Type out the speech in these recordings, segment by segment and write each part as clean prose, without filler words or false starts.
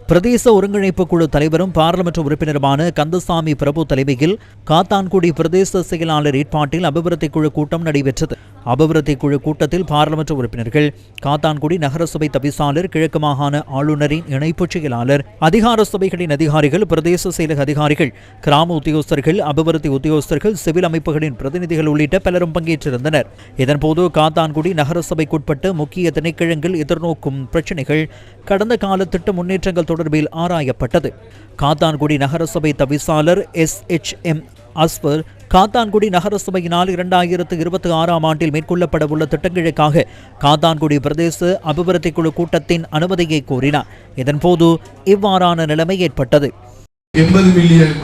பிரதேச ஒருங்கிணைப்பு குழு தலைவரும் பாராளுமன்ற உறுப்பினருமான கந்தசாமி பிரபு தலைமையில் காத்தான்குடி பிரதேச செயலாளர் ஏற்பாட்டில் அபிவிருத்தி குழு கூட்டம் நடைபெற்றது. அபிவிருத்தி குழு கூட்டத்தில் பாராளுமன்ற உறுப்பினர்கள், காத்தான்குடி நகரசபை தவிசாளர், கிழக்கு மாகாண ஆளுநரின் இணைப்புச் செயலாளர், அதிகார சபைகளின் அதிகாரிகள், பிரதேச செயலக அதிகாரிகள், கிராம உத்தியோகஸ்தர்கள், அபிவிருத்தி உத்தியோகஸ்தர்கள், சிவில் அமைப்புகளின் பிரதிநிதிகள் உள்ளிட்ட பலரும் பங்கேற்றிருந்தனர். இதன்போது காத்தான்குடி நகரசபைக்குட்பட்ட முக்கிய திணைக்களங்கள் எதிர்நோக்கும் பிரச்சினைகள், கடந்த கால திட்ட முன்னேற்றங்கள் தொடர்பில் ஆராயப்பட்டது. காத்தான்குடி நகரசபை தவிசாளர் SHM அஸ்வர் காத்தான்குடி நகரசபையினால் 2026ஆம் ஆண்டில் மேற்கொள்ளப்படவுள்ள திட்டங்களுக்காக காத்தான்குடி பிரதேச அபிவிருத்தி குழு கூட்டத்தின் அனுமதியை கோரினார். இதன்போது இவ்வாறான நிலைமை ஏற்பட்டது. 80 மில்லியன்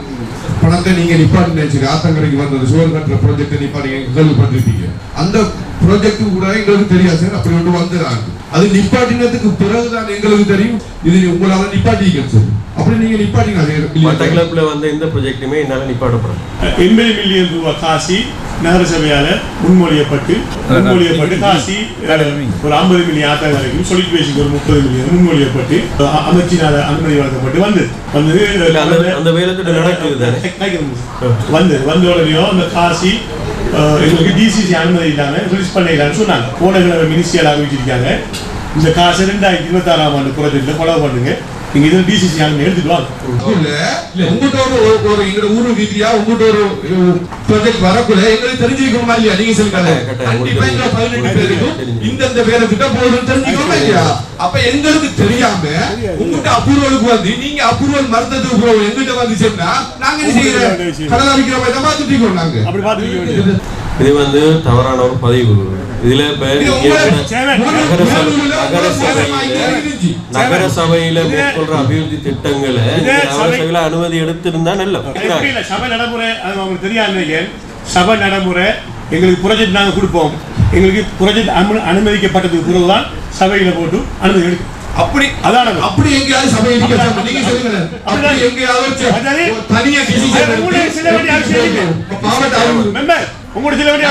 பணத்தை நீங்க நிப்பாட்டி நினைச்சு ஆத்தங்கரைக்கு வந்தது சுவர் கட்டுற ப்ராஜெக்ட் நிப்பாட்டி கேள்விப்பட்டிருப்பீங்க. அந்த ப்ராஜெக்ட் கூட எங்களுக்கு தெரியாது சார். அப்படி ஒன்று வந்துடுறாங்க. அது நிப்பாட்டினதுக்கு பிறகுதான் எங்களுக்கு தெரியும் இது உங்களால நிப்பாட்டிக்க சார். அப்படி நீங்க நிப்பாட்டிங்க மட்டக்களப்புல வந்த எந்த ப்ராஜெக்ட்டுமே என்னால நிப்பாட்டப்படும். 80 மில்லியன் ரூபாய் காசி நகரசபையால முன்மொழியப்பட்டு காசி ஒரு 50 மில்லியன் ஆத்தங்கரைக்கும் சொல்லிட் பேசிக்கு ஒரு 30 மில்லியன் முன்மொழியப்பட்டு அமைச்சினால அனுமதி வழங்கப்பட்டு வந்தது. அந்த வேலை நடக்குது வந்தோடனையும் அந்த காசி எங்களுக்கு DCC அனுமதி இல்லாம ரிலீஸ் பண்ணிடலான்னு சொன்னாங்க. போன கிழமை மினிஸ்ட்ரியால் அறிவிச்சிருக்காங்க. இந்த காசு 2026ஆம் ஆண்டு ப்ராஜெக்ட்ல கொலை பண்ணுங்க, நீங்க இதில் DCC அனுமதி எடுத்துட்டு வாங்க. உங்கள்கிட்ட ஒரு எங்க ஊரு வீதியா உங்கள்கிட்ட ஒரு ப்ராஜெக்ட் வரக்குள்ள எங்களுக்கு தெரிஞ்சுக்கணுமா இல்லையா? நீங்க சொல்லுங்க. கண்டிப்பா எங்க 18 பேருக்கும் இந்த வேலை திட்டம் போடுறது தெரிஞ்சுக்கணுமா இல்லையா? அப்ப எங்களுக்கு தெரியாம உங்கள்கிட்ட அப்ரூவலுக்கு வந்து நீங்க அப்ரூவல் மறந்ததுக்கு எங்கிட்ட வந்து சொன்னா நாங்க என்ன செய்யறோம்? கடலா விக்கிற மாதிரி தான் பார்த்துட்டு இருக்கோம். நாங்க அப்படி பார்த்துட்டு இது வந்து தவறான ஒரு பதிவு. இதுல நகரசபையில மேற்கொள்ற அபிவிருத்தி திட்டங்களை நகரசபையில அனுமதி எடுத்திருந்தா நல்ல சபை நடைமுறை தெரியாது. சபை நடைமுறை எங்களுக்கு ப்ராஜெக்ட் நாங்க கொடுப்போம். எங்களுக்கு ப்ராஜெக்ட் அனுமதிக்கப்பட்டதுக்கு பிறகுதான் சபையில போட்டு அனுமதி எடுக்கும். அப்படி அதான் அப்படி எங்கயாவது சபை நீங்க சொல்லுங்க. அப்படி எங்கயாவது தனியா மெம்பர் உங்களுடைய சில வேண்டிய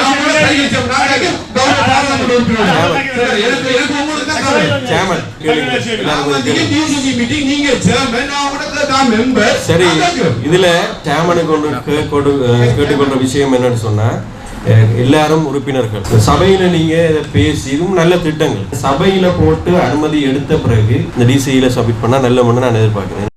சரி. இதுல சேமனுக்கு கேட்டுக்கொண்ட விஷயம் என்னன்னு சொன்னா, எல்லாரும் உறுப்பினர்கள் சபையில நீங்க பேசி இதுவும் நல்ல திட்டங்கள் சபையில போட்டு அனுமதி எடுத்த பிறகு இந்த DCIல சப்மிட் பண்ணா நல்ல நான் எதிர்பார்க்கிறேன்.